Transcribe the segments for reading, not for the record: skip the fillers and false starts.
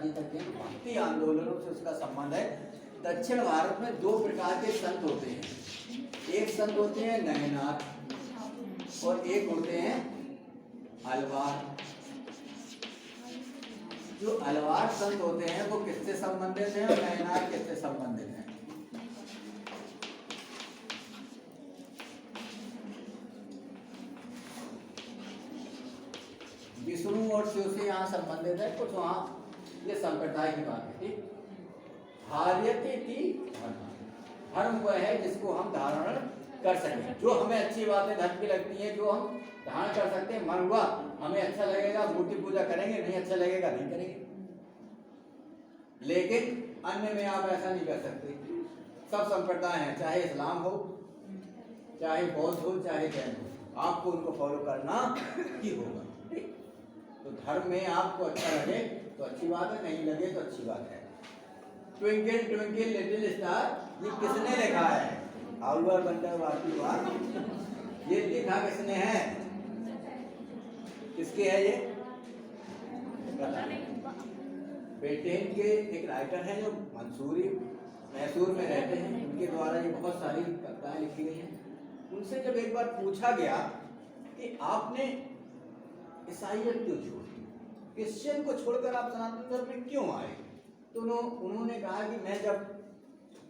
शंकराचार्य जी तक है, भक्ति आंदोलनों से उसका संबंध है। दक्षिण भारत में दो प्रकार के संत होते हैं, एक संत होते हैं नयनार और एक होते हैं अलवार। जो अलवार संत होते हैं वो किससे संबंधित हैं और नयनार किससे संबंधित हैं? विष्णु और शिव से यहाँ संबंधित है, कुछ वहाँ ये संप्रदाय की बात है। ठीक, धार्यते थी धर्म, धर्म वह है जिसको हम धारण कर सकें, जो हमें अच्छी बातें धर्म की लगती हैं, जो हम धारण कर सकते हैं। मन हुआ हमें अच्छा लगेगा मूर्ति पूजा करेंगे, नहीं अच्छा लगेगा नहीं करेंगे। लेकिन अन्य में आप ऐसा नहीं कर सकते। सब संप्रदाय हैं, चाहे इस्लाम हो, चाहे बौद्ध हो, चाहे जैन हो, आपको उनको फॉलो करना ही होगा। तो धर्म में आपको अच्छा लगे तो अच्छी बात है, नहीं लगे तो अच्छी बात है। ट्विंकल ट्विंकल लिटिल स्टार ये किसने लिखा है? आउलर बंदर वार, ये लिखा किसने है? किसके है ये? ब्रिटेन के एक राइटर हैं जो मैसूर में रहते हैं, उनके द्वारा ये बहुत सारी कविताएं लिखी गई हैं। उनसे जब एक बार पूछा गया कि आपने ईसाइयत क्यों छोड़ी, क्रिश्चियन को छोड़कर आप सनातन धर्म में क्यों आए, तो उन्होंने कहा कि मैं जब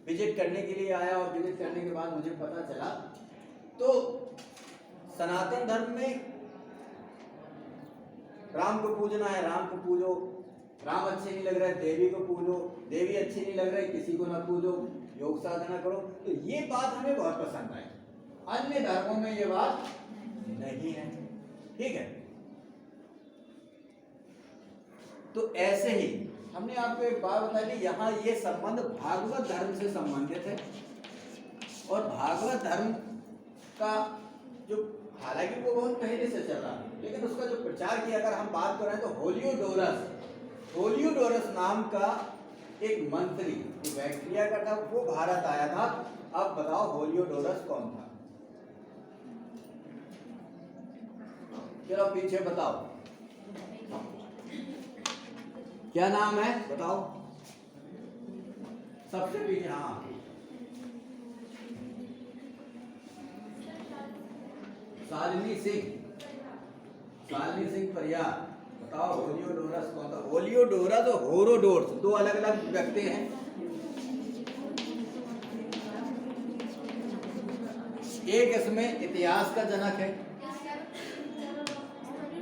विजिट करने के लिए आया और विजिट करने के बाद मुझे पता चला तो सनातन धर्म में राम को पूजना है, राम को पूजो, राम अच्छे नहीं लग रहे देवी को पूजो, देवी अच्छी नहीं लग रही किसी को ना पूजो, योग साधना करो। तो ये बात हमें बहुत पसंद आई। अन्य धर्मों में ये बात नहीं है। ठीक है, तो ऐसे ही हमने आपको एक बात बताई कि यहाँ ये संबंध भागवत धर्म से संबंधित है। और भागवत धर्म का जो, हालांकि वो बहुत पहले से चल रहा है, लेकिन उसका जो प्रचार किया, अगर हम बात करें तो होलियोडोरस नाम का एक मंत्री बैक्टीरिया का था, वो भारत आया था। अब बताओ होलियोडोरस कौन था? चलो पीछे बताओ, क्या नाम है बताओ सबसे पीछे। हाँ, शालिनी सिंह परियार। बताओ होलियोडोरस कौन था? होलियोडोरस और होरोडोरस दो अलग अलग व्यक्ति हैं। एक इसमें इतिहास का जनक है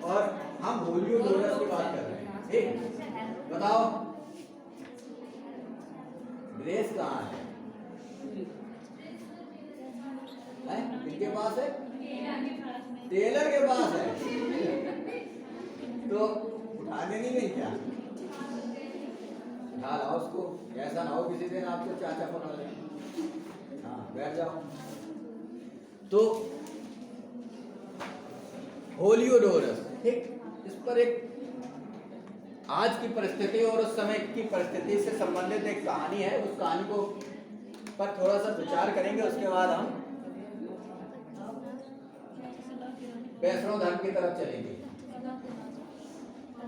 और हम होलियोडोरस की बात कर रहे हैं। ठीक, बताओ ग्रेस कहाँ है? किसके पास है? टेलर के पास है। तो उठाने नहीं गई क्या? उठा लाओ उसको, ऐसा ना हो किसी दिन आपको चाचा बना ले। हाँ, बैठ जाओ। तो होलियोडोरस, ठीक, इस पर एक आज की परिस्थिति और उस समय की परिस्थिति से संबंधित एक कहानी है। उस कहानी को पर थोड़ा सा विचार करेंगे, उसके बाद हम वैष्णव धर्म की तरफ चलेंगे।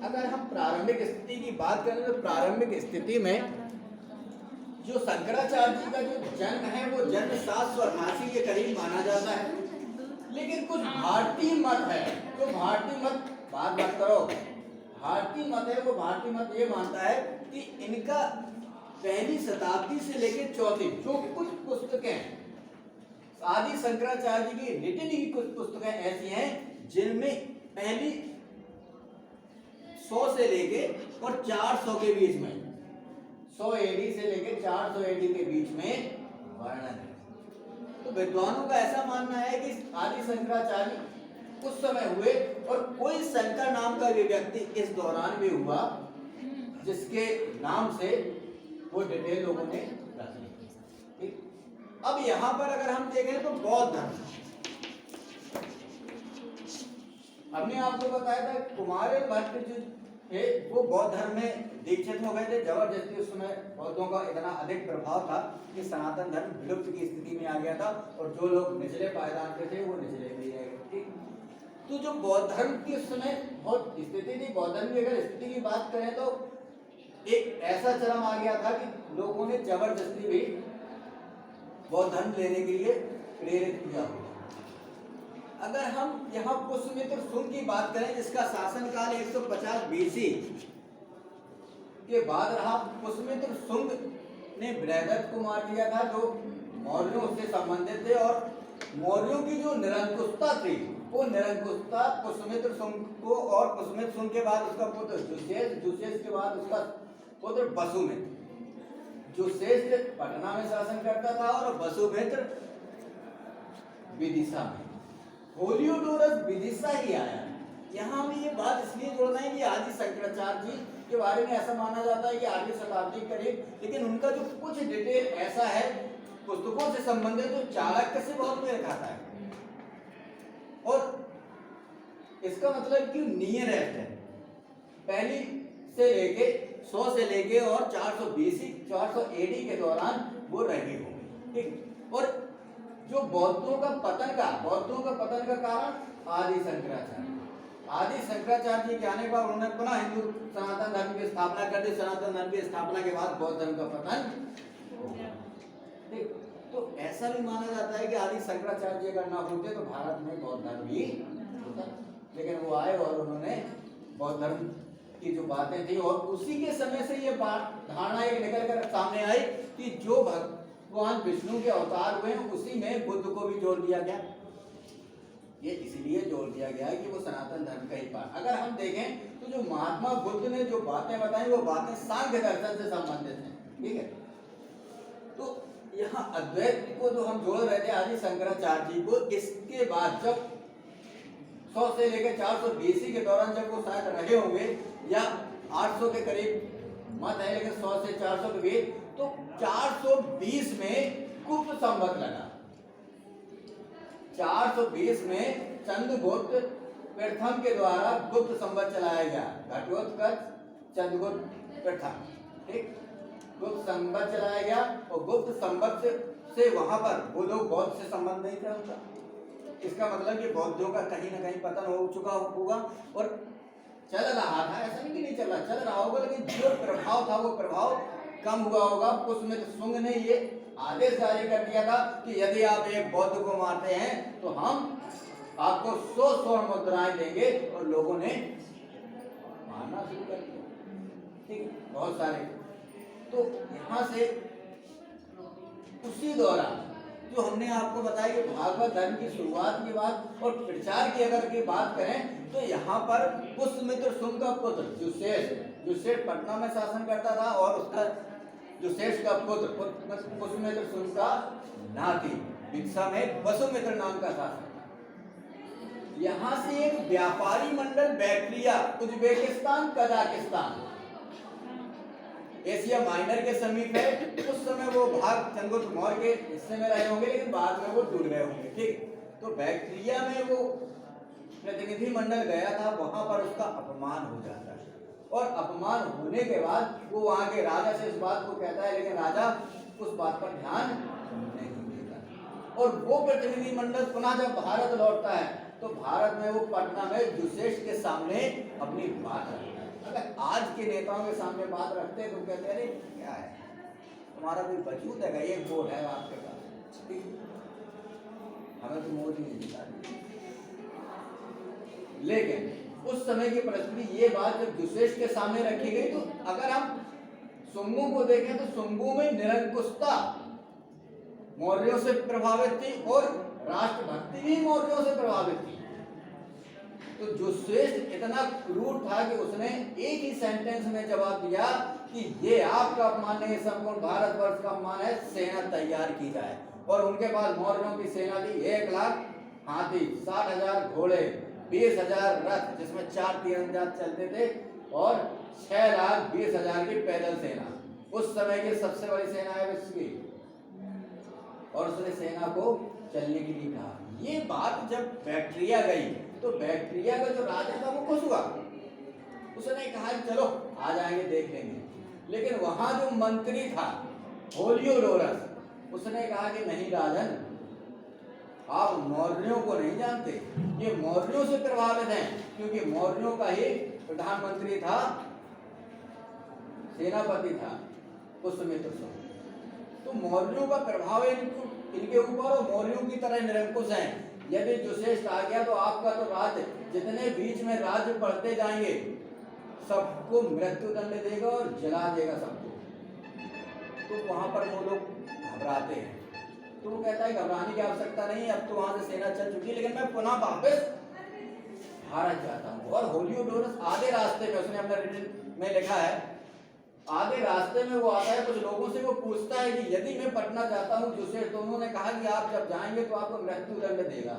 अगर हम प्रारंभिक स्थिति की बात करें तो प्रारंभिक स्थिति में जो शंकराचार्य जी का जो जन्म है वो जन्म 788 के करीब माना जाता है। लेकिन कुछ भारतीय मत है, तो भारतीय मत बात मत करो, भारतीय मत है, वो भारतीय मत ये मानता है कि इनका पहली शताब्दी से लेकर चौथी जो कुछ पुस्तकें आदि शंकराचार्य जी की रिटन की कुछ पुस्तकें ऐसी हैं जिनमें पहली 100 से लेके और 400 के बीच में, 100 एडी से लेके 400 एडी के बीच में वर्णन है। तो विद्वानों का ऐसा मानना है कि आदि शंकराचार्य उस समय हुए और कोई शंकर नाम का भी व्यक्ति इस दौरान भी हुआ जिसके नाम से वो डिटेल लोगों ने रख ली। ठीक, अब यहां पर अगर हम देखें तो बौद्ध धर्म, हमने आपको बताया था कुमार भट्ट जो थे वो बौद्ध धर्म में दीक्षित हो गए थे जबरदस्ती। उस समय बौद्धों का इतना अधिक प्रभाव था कि सनातन धर्म विलुप्त की स्थिति में आ गया था और जो लोग निचले पायदान के थे वो निचले भी रह गए। ठीक, तो जो बौद्ध धर्म की उस समय बहुत स्थिति थी, बौद्ध धर्म की अगर स्थिति की बात करें तो एक ऐसा चरम आ गया था कि लोगों ने जबरदस्ती भी बौद्ध धर्म लेने के लिए प्रेरित किया हुआ। अगर हम यहाँ पुष्यमित्र शुंग की बात करें, जिसका शासनकाल 150 बीसी के बाद रहा। पुष्यमित्र शुंग ने बृहदत्त को मार दिया था, जो मौर्यों से संबंधित थे, और मौर्यों की जो निरंकुशता थी, वो निरंकुशता पुष्यमित्र शुंग को, और पुष्यमित्र शुंग के बाद उसका पुत्र जुसेश, जुसेश के बाद उसका पुत्र वसुमित्र। जुसेश पटना में शासन करता था और वसुमित्र विदिशा में। होलियोडोरस विदिशा ही आया। यहाँ हमें ये बात इसलिए जोड़ना है कि आदि शंकराचार्य जी के बारे में ऐसा माना जाता है कि 8वीं शताब्दी करीब, लेकिन उनका जो कुछ डिटेल ऐसा है पुस्तकों से संबंधित जो चाणक्य से बहुत मेल खाता है, और इसका मतलब कि नियर है पहली से लेके 100 से लेके और 420 एडी के दौरान वो रहे होंगे, ठीक। और जो बौद्धों का पतन का कारण आदि शंकराचार्य जी के आने पर उन्होंने पुनः हिंदू सनातन धर्म की स्थापना कर दी। सनातन धर्म की स्थापना के बाद बौद्ध धर्म का पतन, ठीक। तो ऐसा भी माना जाता है कि आदि शंकराचार्य जी अगर ना होते तो भारत में बौद्ध धर्म भी होता, लेकिन वो आए और उन्होंने बौद्ध धर्म की जो बातें थी, और उसी के समय से ये बात धारणा एक निकल कर सामने आई कि जो भगवान विष्णु के अवतार हुए हैं उसी में बुद्ध को भी जोड़ दिया गया। ये इसलिए जोड़ दिया गया है कि वो सनातन धर्म का ही पार्ट। अगर हम देखें तो जो महात्मा बुद्ध ने जो बातें बताई वो बातें सांख्य दर्शन से संबंधित हैं, ठीक है। तो यहाँ अद्वैत को जो हम जोड़ रहे थे आदि शंकराचार्य जी को, इसके बाद जब 100 से लेकर 400 बीसी के दौरान जब वो शायद रहे होंगे, या 800 के करीब मत है, लेकिन 100 से 400 के बीच, तो 420 में गुप्त संवत लगा। 420 में चंद्रगुप्त प्रथम के द्वारा गुप्त संवत चलाया गया, घटोत्कच चंद्रगुप्त प्रथम, ठीक। गुप्त संवत चलाया गया, और गुप्त संवत से वहां पर वो लोग बौद्ध से संबंध नहीं था उनका। इसका मतलब कि बौद्धों का कहीं ना कहीं पतन हो चुका होगा, और चल रहा था, ऐसा नहीं कि नहीं चल रहा, चल रहा होगा, लेकिन जो प्रभाव था वो प्रभाव कम हुआ होगा। पुष्यमित्र शुंग ने ये आदेश जारी कर दिया था कि यदि आप एक बौद्ध को मारते हैं तो हम आपको 100 स्वर्ण मुद्राएं देंगे, और लोगों ने मारना शुरू कर दिया, ठीक, बहुत सारे। तो यहाँ से उसी दौरान जो हमने आपको बताया कि भागवत धर्म की शुरुआत की बात और प्रचार की अगर की बात करें, तो यहाँ पर पुष्यमित्र शुंग का पुत्र जुसेश पटना में शासन करता था, और उसका जुसेश का पुत्र पुष्यमित्र शुंग का नाती विदिशा में वसुमित्र नाम का शासन था। यहाँ से एक व्यापारी मंडल Bactria, Uzbekistan, Kazakhstan, Asia Minor के समीप है। उस समय वो भाग चंद्रगुप्त मौर्य के हिस्से में रहे होंगे, लेकिन बाद में वो टूट गए होंगे, ठीक। तो बैक्ट्रिया में वो प्रतिनिधि मंडल गया था, वहां पर उसका अपमान हो जाता है, और अपमान होने के बाद वो वहां के राजा से इस बात को कहता है, लेकिन राजा उस बात पर ध्यान नहीं देता। और वो प्रतिनिधि मंडल पुनः जब भारत लौटता है, तो भारत में वो पटना में जुसेश के सामने अपनी बात रखता है। अगर आज के नेताओं के सामने बात रखते हैं तो कहते हैं अरे क्या है, तुम्हारा कोई वजूद है, एक वोट है आपके पास, हमें तो मोदी नहीं जिता। लेकिन उस समय की परिस्थिति ये बात जब जुसेश के सामने रखी गई, तो अगर हम शुंगों को देखें तो शुंगों में निरंकुशता मौर्यों से प्रभावित थी, और राष्ट्रभक्ति भी मौर्यों से प्रभावित थी। तो जुसेश इतना क्रूर था कि उसने एक ही सेंटेंस में जवाब दिया कि ये आपका अपमान नहीं, संपूर्ण भारतवर्ष का अपमान है, सेना तैयार की जाए। और उनके पास मौर्यों की सेना थी 1 लाख हाथी, 60,000 घोड़े, 20,000 रथ जिसमें 4 तीरंदाज चलते थे, और 6,20,000 की पैदल सेना। उस समय की सबसे बड़ी सेना है विश्व की, और उसने सेना को चलने के लिए कहा। ये बात जब बैक्ट्रिया गई, तो बैक्ट्रिया का जो राजा था वो खुश हुआ, उसने कहा चलो आ जाएंगे देख लेंगे। लेकिन वहां जो मंत्री था होलियोडोरस, उसने कहा कि नहीं राजन, आप मौर्यों को नहीं जानते, ये मौर्यों से प्रभावित हैं, क्योंकि मौर्यों का ही प्रधानमंत्री था सेनापति था पुष्यमित्र सुम। तो मौर्यों का प्रभाव इनके ऊपर और मौर्यों की तरह निरंकुश हैं। यदि जुसेष्ट आ गया तो आपका तो राज्य, जितने बीच में राज्य बढ़ते जाएंगे सबको मृत्यु दंड देगा और जला देगा सबको। तो वहां पर वो लोग घबराते हैं। तो वो कहता है घबराने की आवश्यकता नहीं, अब तो वहां से सेना चल चुकी है, लेकिन मैं पुनः वापस भारत जाता हूँ। और होलियोडोरस आधे रास्ते में, उसने अपना रिटन में लिखा है, आधे रास्ते में वो आता है, कुछ लोगों से वो पूछता है कि यदि मैं पटना जाता हूँ जुसेष्ट, तो उन्होंने कहा कि आप जब जाएंगे तो आपको मृत्यु दंड देगा।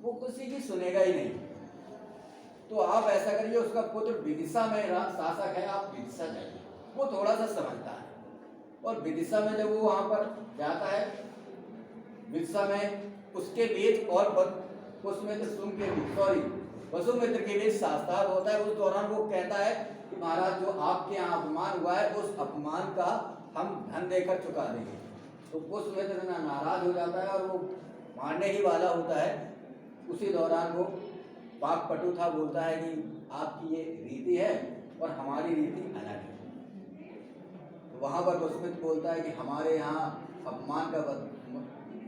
वो किसी की सुनेगा ही नहीं। तो आप ऐसा करिए, उसका पुत्र विदिशा में शासक है, आप विदिशा जाइए। वो थोड़ा सा समझता है। और विदिशा में जब वो वहां पर जाता है, विदिशा में उसके बीच और पुष्यमित्र सुम के बीच, सॉरी वसुमित्र के बीच शास्त्रार्थ होता है। उस दौरान वो कहता है कि महाराज जो आपके यहाँ अपमान हुआ है, उस अपमान का हम धन देकर चुका देंगे। तो पुष्यमित्र नाराज हो जाता है और वो मारने ही वाला होता है। उसी दौरान वो वाक्पटु था, बोलता है कि आपकी ये रीति है और हमारी रीति अलग है। तो वहां पर पुष्यमित्र बोलता है कि हमारे यहाँ अपमान का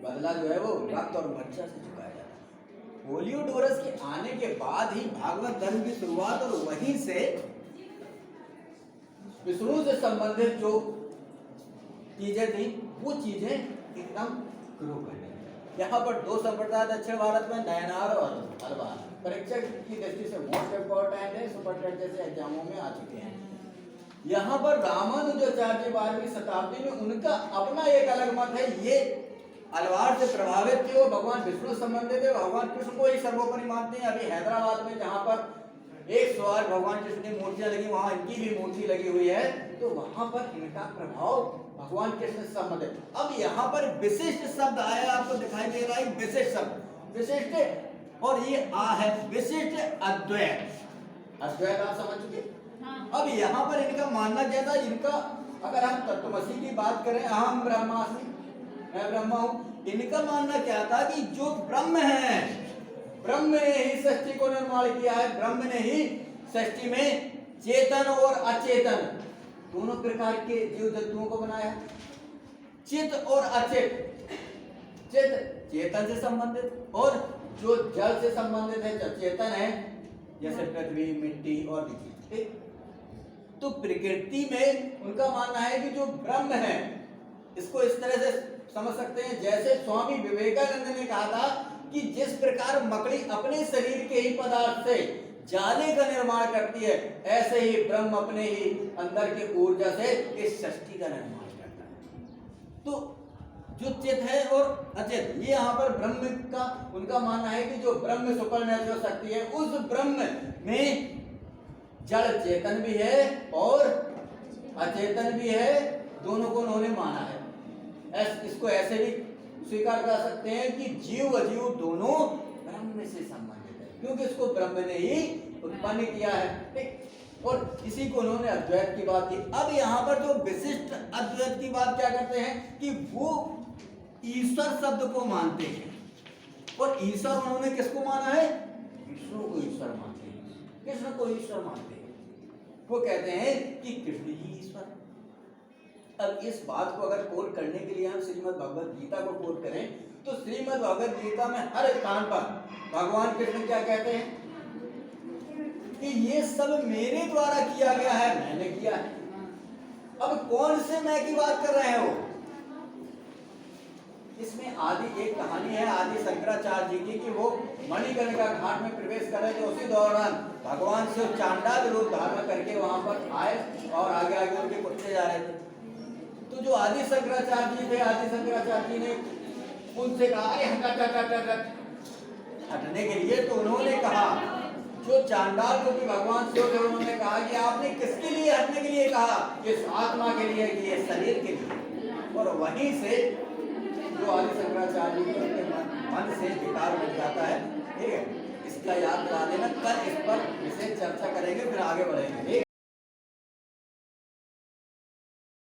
बदला जो है वो रक्त और मज्जा से चुकाया जाता है। होलियोडोरस के आने के बाद ही भागवत धर्म की शुरुआत, और वहीं से विष्णु से संबंधित जो चीजें थी वो चीजें एकदम ग्रो करने लगी। यहाँ पर दो संप्रदाय दक्षिण भारत में, नयनार और अलवार, परीक्षा की दृष्टि से मोस्ट इम्पोर्टेंट है, सुपरटेट जैसे एग्जामों में आ चुके हैं। यहाँ पर रामानुजाचार्य 12वीं शताब्दी में, उनका अपना एक अलग मत है। ये अलवार से प्रभावित थे, वो भगवान विष्णु संबंधित है, भगवान कृष्ण को ही सर्वोपरि मानते हैं। अभी हैदराबाद में जहाँ पर 108 भगवान कृष्ण की मूर्तियां लगी, वहां इनकी भी मूर्ति लगी हुई है। तो वहां पर इनका प्रभाव भगवान कृष्ण से संबंधित। अब यहाँ पर विशिष्ट शब्द आया, आपको दिखाई दे रहा है विशिष्ट शब्द, विशिष्ट, और ये आ है विशिष्ट अद्वैत। अद्वैत आप समझ चुके। अब यहाँ पर इनका मानना क्या था? इनका, अगर हम तत्वमसी की बात करें, अहम ब्रह्मास्मि, मैं ब्रह्मा हूं, इनका मानना क्या था कि जो ब्रह्म है, ब्रह्म ने ही सृष्टि को निर्माण किया है, ब्रह्म ने ही सृष्टि में चेतन और अचेतन दोनों प्रकार के जीव जंतुओं को बनाया। चित और अचित, चित चेतन से संबंधित और जो जल से संबंधित है, जो चेतन है, जैसे पृथ्वी, मिट्टी और बिजली। तो प्रकृति में उनका मानना है कि जो ब्रह्म है, इसको इस तरह से समझ सकते हैं जैसे स्वामी विवेकानंद ने कहा था कि जिस प्रकार मकड़ी अपने शरीर के ही पदार्थ से जाले का निर्माण करती है, ऐसे ही ब्रह्म अपने ही अंदर की ऊर्जा से इस सृष्टि का निर्माण करता है। तो जो चित है और अचित, ये यहाँ पर ब्रह्म का उनका मानना है कि जो ब्रह्म सुपरनैचुरल शक्ति है, उस ब्रह्म में जड़ चेतन भी है और अचेतन भी है, दोनों को उन्होंने माना है। इसको ऐसे भी स्वीकार कर सकते हैं कि जीव अजीव दोनों ब्रह्म से संबंधित है, क्योंकि इसको ब्रह्म ने ही उत्पन्न किया है। ठीक, और इसी को उन्होंने अद्वैत की बात की। अब यहाँ पर जो विशिष्ट अद्वैत की बात क्या करते हैं कि वो ईश्वर शब्द को मानते हैं, और ईश्वर उन्होंने किसको माना है? विष्णु को ईश्वर मानते हैं, कृष्ण को ईश्वर मानते हैं। वो कहते हैं कि कृष्ण ही ईश्वर है। अब इस बात को अगर कोट करने के लिए हम श्रीमद् भगवद गीता को कोट करें, तो श्रीमद् भगवद गीता में हर स्थान पर भगवान कृष्ण क्या कहते हैं कि ये सब मेरे द्वारा किया गया है, मैंने किया है। अब कौन से मैं की बात कर रहे हो? इसमें आदि एक कहानी है आदि शंकराचार्य जी की कि वो मणिकर्णिका घाट में प्रवेश कर रहे थे। उसी दौरान भगवान शिव चांडाल रूप धारण करके वहां पर आए और आगे आगे उनके कुत्ते जा रहे थे। तो जो आदि शंकराचार्य जी थे, आदि शंकराचार्य जी ने उनसे कहा अरे हटने के लिए। तो उन्होंने कहा, जो चांडाल को भी भगवान शिव थे, उन्होंने कहा कि आपने किसके लिए हटने के लिए कहा? इस आत्मा के लिए, कि ये शरीर के लिए। और वहीं से जो आदि शंकराचार्य जी के मन से विकार बन जाता है। ठीक है, इसका याद दिला देना, कल इस पर विशेष चर्चा करेंगे, फिर आगे बढ़ेंगे।